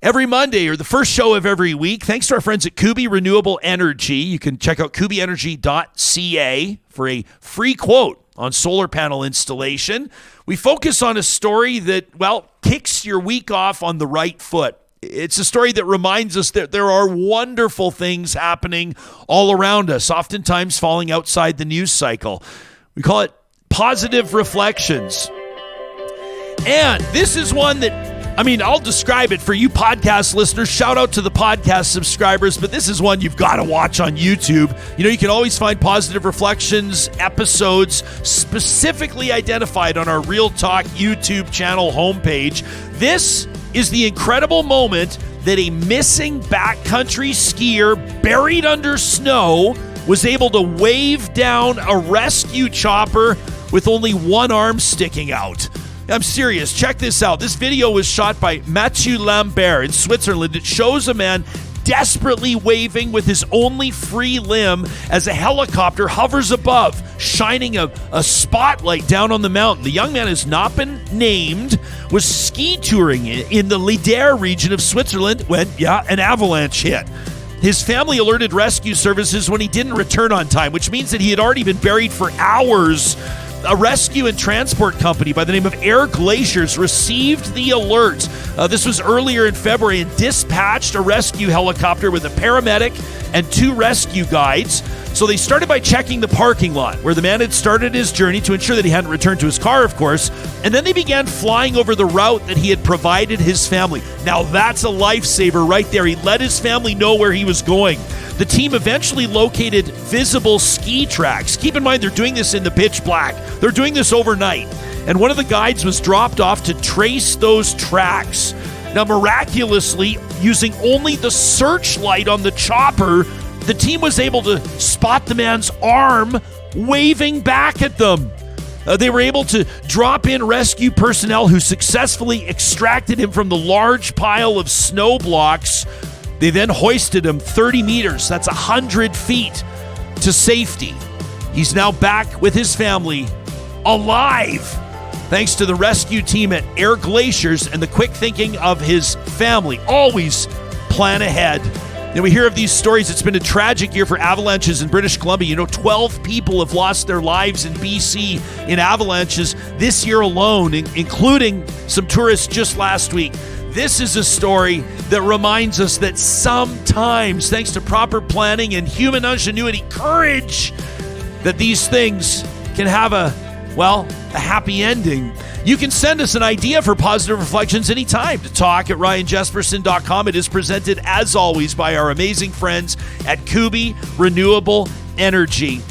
every Monday or the first show of every week. Thanks to our friends at Kuby Renewable Energy. You can check out kubyenergy.ca for a free quote on solar panel installation. We focus on a story that, well, kicks your week off on the right foot. It's a story that reminds us that there are wonderful things happening all around us, oftentimes falling outside the news cycle. We call it positive reflections. And this is one that, I'll describe it for you podcast listeners. Shout out to the podcast subscribers, but this is one you've got to watch on YouTube. You can always find Positive Reflections episodes specifically identified on our Real Talk YouTube channel homepage. This is the incredible moment that a missing backcountry skier buried under snow was able to wave down a rescue chopper with only one arm sticking out. I'm serious. Check this out. This video was shot by Mathieu Lambert in Switzerland. It shows a man desperately waving with his only free limb as a helicopter hovers above, shining a spotlight down on the mountain. The young man has not been named, was ski touring in the Lider region of Switzerland when, an avalanche hit. His family alerted rescue services when he didn't return on time, which means that he had already been buried for hours. A rescue and transport company by the name of Air Glaciers received the alert. This was earlier in February and dispatched a rescue helicopter with a paramedic and 2 rescue guides. So they started by checking the parking lot where the man had started his journey to ensure that he hadn't returned to his car, of course. And then they began flying over the route that he had provided his family. Now that's a lifesaver right there. He let his family know where he was going. The team eventually located visible ski tracks. Keep in mind, they're doing this in the pitch black. They're doing this overnight. And one of the guides was dropped off to trace those tracks. Now, miraculously, using only the searchlight on the chopper, the team was able to spot the man's arm waving back at them. They were able to drop in rescue personnel who successfully extracted him from the large pile of snow blocks. They then hoisted him 30 meters, that's 100 feet, to safety. He's now back with his family, alive, thanks to the rescue team at Air Glaciers and the quick thinking of his family. Always plan ahead. And we hear of these stories. It's been a tragic year for avalanches in British Columbia. 12 people have lost their lives in BC in avalanches this year alone, including some tourists just last week. This is a story that reminds us that sometimes, thanks to proper planning and human ingenuity, courage, that these things can have a happy ending. You can send us an idea for Positive Reflections anytime to talk@ryanjesperson.com. It is presented, as always, by our amazing friends at Kuby Renewable Energy.